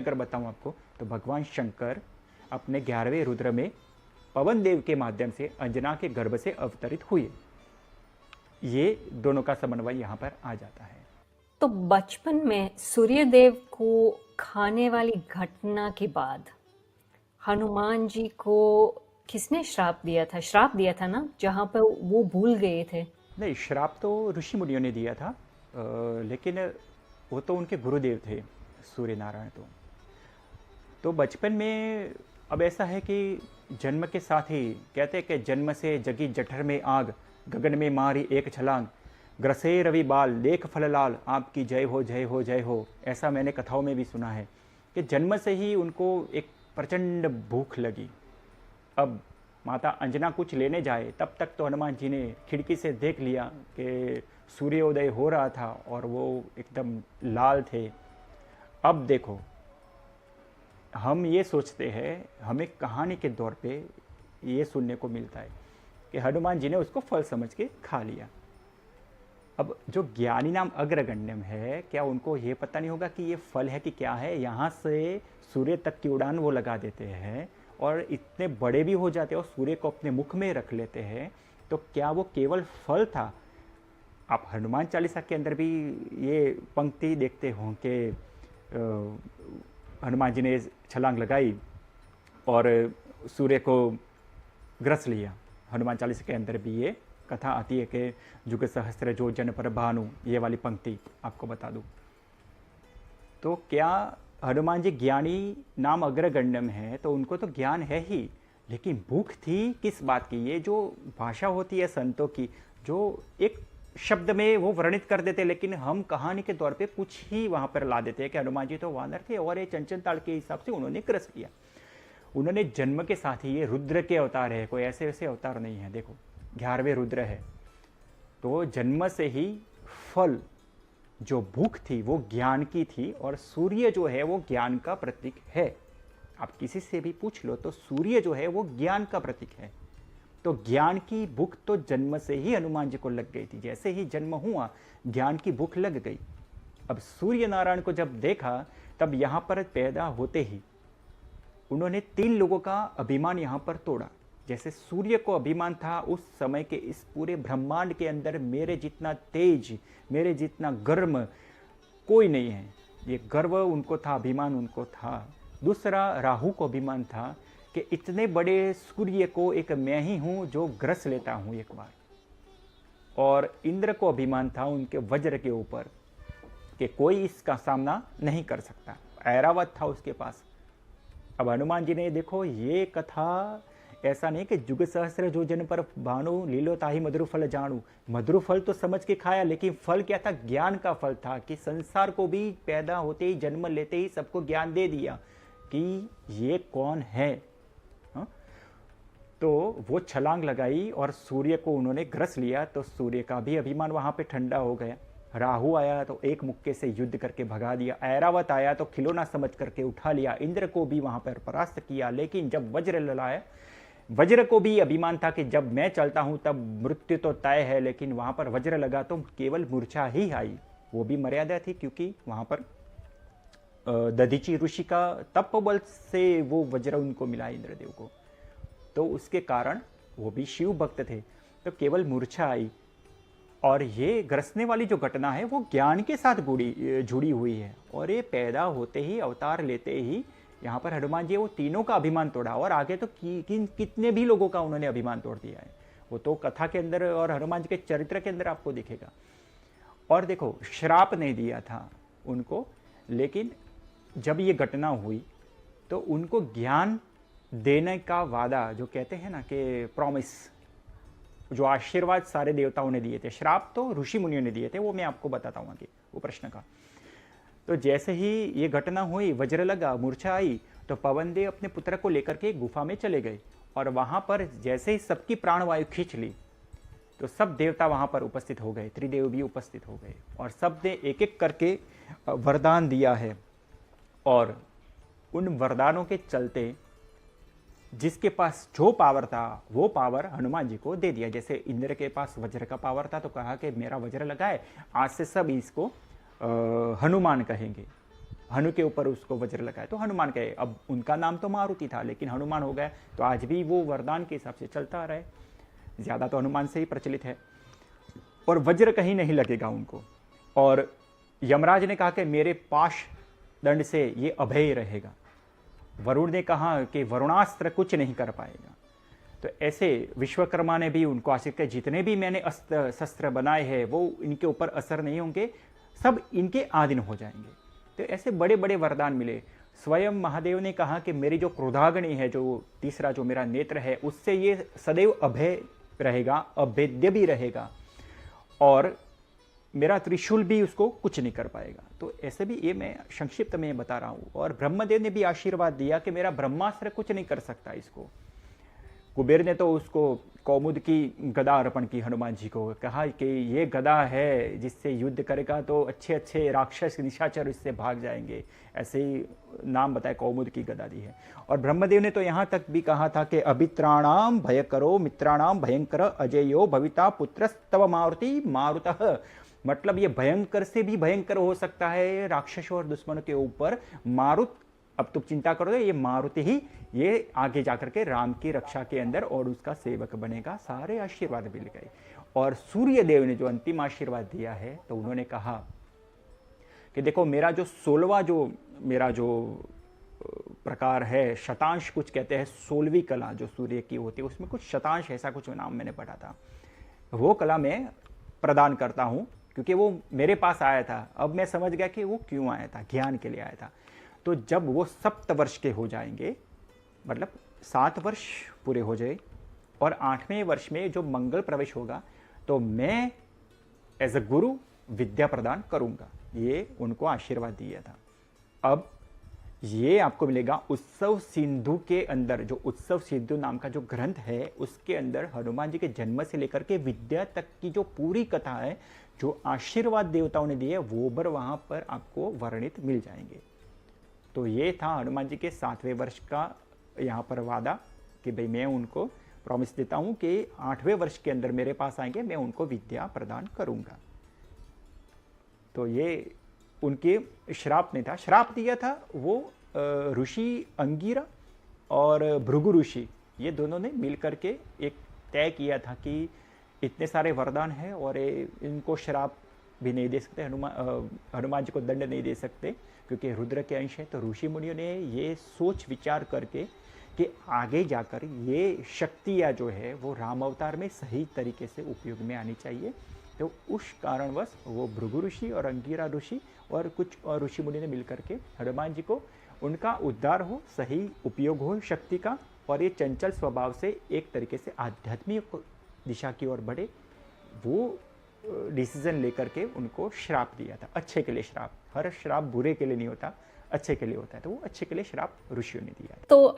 अगर बताऊं आपको तो भगवान शंकर अपने 11वें रुद्र में पवन देव के माध्यम से अंजना के गर्भ से अवतरित हुए। ये दोनों का समन्वय यहाँ पर आ जाता है। तो बचपन में सूर्यदेव को खाने वाली घटना के बाद हनुमान जी को किसने श्राप दिया था? श्राप दिया था ना, जहाँ पर वो भूल गए थे। नहीं, श्राप तो ऋषि मुनियों ने दिया था, लेकिन वो तो उनके गुरुदेव थे सूर्य नारायण। तो बचपन में अब ऐसा है कि जन्म के साथ ही कहते हैं कि जन्म से जगी जठर में आग, गगन में मारी एक छलांग, ग्रसे रवि बाल लेख फल लाल, आपकी जय हो जय हो जय हो। ऐसा मैंने कथाओं में भी सुना है कि जन्म से ही उनको एक प्रचंड भूख लगी। अब माता अंजना कुछ लेने जाए तब तक तो हनुमान जी ने खिड़की से देख लिया कि सूर्योदय हो रहा था और वो एकदम लाल थे। अब देखो, हम ये सोचते हैं, हमें कहानी के दौर पे ये सुनने को मिलता है कि हनुमान जी ने उसको फल समझ के खा लिया। अब जो ज्ञानी नाम अग्रगण्यम है, क्या उनको ये पता नहीं होगा कि ये फल है कि क्या है? यहाँ से सूर्य तक की उड़ान वो लगा देते हैं और इतने बड़े भी हो जाते हैं और सूर्य को अपने मुख में रख लेते हैं। तो क्या वो केवल फल था? आप हनुमान चालीसा के अंदर भी ये पंक्ति देखते हो कि हनुमान जी ने छलांग लगाई और सूर्य को ग्रस लिया। हनुमान चालीसा के अंदर भी ये कथा आती है कि जुग सहस्त्र जो जन पर भानु, ये वाली पंक्ति आपको बता दूं। तो क्या हनुमान जी ज्ञानी नाम अग्रगण्यम है तो उनको तो ज्ञान है ही, लेकिन भूख थी किस बात की? ये जो भाषा होती है संतों की, जो एक शब्द में वो वर्णित कर देते, लेकिन हम कहानी के तौर पे कुछ ही वहां पर ला देते हैं कि हनुमान जी तो वानर थे और ये चंचल ताल के हिसाब से उन्होंने ग्रस किया। उन्होंने जन्म के साथ ही, ये रुद्र के अवतार है, कोई ऐसे वैसे अवतार नहीं है। देखो 11वें रुद्र है, तो जन्म से ही फल, जो भूख थी वो ज्ञान की थी और सूर्य जो है वो ज्ञान का प्रतीक है। आप किसी से भी पूछ लो तो सूर्य जो है वो ज्ञान का प्रतीक है। तो ज्ञान की भूख तो जन्म से ही हनुमान जी को लग गई थी। जैसे ही जन्म हुआ ज्ञान की भूख लग गई। अब सूर्य नारायण को जब देखा तब यहां पर पैदा होते ही उन्होंने 3 लोगों का अभिमान यहां पर तोड़ा। जैसे सूर्य को अभिमान था उस समय के इस पूरे ब्रह्मांड के अंदर मेरे जितना तेज, मेरे जितना गर्म कोई नहीं है, ये गर्व उनको था, अभिमान उनको था। दूसरा राहु को अभिमान था कि इतने बड़े सूर्य को एक मैं ही हूं जो ग्रस लेता हूं एक बार। और इंद्र को अभिमान था उनके वज्र के ऊपर कि कोई इसका सामना नहीं कर सकता, ऐरावत था उसके पास। अब हनुमान जी ने देखो ये कथा, ऐसा नहीं कि जुग सहस्त्र जो जन पर भानु, लीलो ताही मधुर फल जानू। मधुर फल तो समझ के खाया, लेकिन फल क्या था? ज्ञान का फल था कि संसार को भी पैदा होते ही, जन्म लेते ही सबको ज्ञान दे दिया कि ये कौन है। तो वो छलांग लगाई और सूर्य को उन्होंने ग्रस लिया, तो सूर्य का भी अभिमान वहां पे ठंडा हो गया। राहु आया तो एक मुक्के से युद्ध करके भगा दिया। ऐरावत आया तो खिलौना समझ करके उठा लिया। इंद्र को भी वहां पर परास्त किया। लेकिन जब वज्र ललाया, वज्र को भी अभिमान था कि जब मैं चलता हूं तब मृत्यु तो तय है, लेकिन वहां पर वज्र लगा तो केवल मूर्छा ही आई। वो भी मर्यादा थी क्योंकि वहां पर दधीची ऋषि का तप बल से वो वज्र उनको मिला इंद्रदेव को, तो उसके कारण वो भी शिव भक्त थे, तो केवल मूर्छा आई। और ये ग्रसने वाली जो घटना है वो ज्ञान के साथ जुड़ी हुई है। और ये पैदा होते ही, अवतार लेते ही यहाँ पर हनुमान जी वो तीनों का अभिमान तोड़ा। और आगे तो कितने भी लोगों का उन्होंने अभिमान तोड़ दिया है, वो तो कथा के अंदर और हनुमान जी के चरित्र के अंदर आपको दिखेगा। और देखो, श्राप नहीं दिया था उनको, लेकिन जब ये घटना हुई तो उनको ज्ञान देने का वादा, जो कहते हैं ना कि प्रॉमिस, जो आशीर्वाद सारे देवताओं ने दिए थे, श्राप तो ऋषि मुनियों ने दिए थे, वो मैं आपको बताता हूँ आगे वो प्रश्न का। तो जैसे ही ये घटना हुई, वज्र लगा, मूर्छा आई, तो पवन देव अपने पुत्र को लेकर के गुफा में चले गए। और वहां पर जैसे ही सबकी प्राणवायु खींच ली तो सब देवता वहां पर उपस्थित हो गए, त्रिदेव भी उपस्थित हो गए, और सब ने एक एक करके वरदान दिया है। और उन वरदानों के चलते जिसके पास जो पावर था वो पावर हनुमान जी को दे दिया। जैसे इंद्र के पास वज्र का पावर था तो कहा कि मेरा वज्र लगाए, आज से सब इसको हनुमान कहेंगे। हनु के ऊपर उसको वज्र लगाया तो हनुमान कहे। अब उनका नाम तो मारुति था लेकिन हनुमान हो गया, तो आज भी वो वरदान के हिसाब से चलता रहे, ज़्यादा तो हनुमान से ही प्रचलित है। और वज्र कहीं नहीं लगेगा उनको। और यमराज ने कहा कि मेरे पाश दंड से ये अभय रहेगा। वरुण ने कहा कि वरुणास्त्र कुछ नहीं कर पाएगा। तो ऐसे विश्वकर्मा ने भी उनको आशीर्वाद किया, जितने भी मैंने अस्त्र शस्त्र बनाए हैं वो इनके ऊपर असर नहीं होंगे, सब इनके आधीन हो जाएंगे। तो ऐसे बड़े बड़े वरदान मिले। स्वयं महादेव ने कहा कि मेरी जो क्रोधाग्नि है, जो तीसरा जो मेरा नेत्र है, उससे ये सदैव अभय रहेगा, अभेद्य भी रहेगा, और मेरा त्रिशूल भी उसको कुछ नहीं कर पाएगा। तो ऐसे भी ये मैं संक्षिप्त में बता रहा हूँ। और ब्रह्मदेव ने भी आशीर्वाद दिया कि मेरा ब्रह्मास्त्र कुछ नहीं कर सकता इसको। कुबेर ने तो उसको कौमुद की गदा अर्पण की हनुमान जी को, कहा कि ये गदा है जिससे युद्ध करेगा तो अच्छे अच्छे राक्षस निशाचर इससे भाग जाएंगे, ऐसे ही नाम बताए, कौमुद की गदा दी है। और ब्रह्मदेव ने तो यहाँ तक भी कहा था कि अभित्राणाम भय करो मित्राणाम भयंकर अजयो भविता पुत्रस्तव मारुति मारुतः। मतलब ये भयंकर से भी भयंकर हो सकता है राक्षसों और दुश्मनों के ऊपर मारुत। अब तुम चिंता करो, ये मारुति ही ये आगे जाकर के राम की रक्षा के अंदर और उसका सेवक बनेगा। सारे आशीर्वाद मिल गए। और सूर्य देव ने जो अंतिम आशीर्वाद दिया है, तो उन्होंने कहा कि देखो मेरा जो 16वां जो मेरा जो प्रकार है, शतांश कुछ कहते हैं, 16वीं कला जो सूर्य की होती है, उसमें कुछ शतांश ऐसा कुछ नाम मैंने पढ़ा था, वो कला मैं प्रदान करता हूँ, क्योंकि वो मेरे पास आया था। अब मैं समझ गया कि वो क्यों आया था, ज्ञान के लिए आया था। तो जब वो 7 वर्ष के हो जाएंगे, मतलब 7 वर्ष पूरे हो जाए और 8वें वर्ष में जो मंगल प्रवेश होगा, तो मैं एज अ गुरु विद्या प्रदान करूंगा। ये उनको आशीर्वाद दिया था। अब ये आपको मिलेगा उत्सव सिंधु के अंदर। जो उत्सव सिंधु नाम का जो ग्रंथ है, उसके अंदर हनुमान जी के जन्म से लेकर के विद्या तक की जो पूरी कथा है, जो आशीर्वाद देवताओं ने दिए, वो बर वहां पर आपको वर्णित मिल जाएंगे। तो ये था हनुमान जी के 7वें वर्ष का यहाँ पर वादा कि भाई मैं उनको प्रॉमिस देता हूँ कि 8वें वर्ष के अंदर मेरे पास आएंगे, मैं उनको विद्या प्रदान करूँगा। तो ये उनके श्राप नहीं था। श्राप दिया था वो ऋषि अंगिरा और भृगु ऋषि, ये दोनों ने मिल करके एक तय किया था कि इतने सारे वरदान हैं और इनको श्राप भी नहीं दे सकते, हनुमान जी को दंड नहीं दे सकते क्योंकि रुद्र के अंश है। तो ऋषि मुनियों ने ये सोच विचार करके कि आगे जाकर ये शक्तियाँ जो है वो राम अवतार में सही तरीके से उपयोग में आनी चाहिए। तो उस कारणवश वो भृगु ऋषि और अंगिरा ऋषि और कुछ और ऋषि मुनि ने मिलकर के हनुमान जी को उनका उद्धार हो, सही उपयोग हो शक्ति का, और ये चंचल स्वभाव से एक तरीके से आध्यात्मिक दिशा की ओर बढ़े, वो डिसीजन लेकर के उनको श्राप दिया था। अच्छे के लिए श्राप, हर श्राप बुरे के लिए नहीं होता, अच्छे के लिए होता है। तो वो अच्छे के लिए श्राप ऋषियों ने दिया था। तो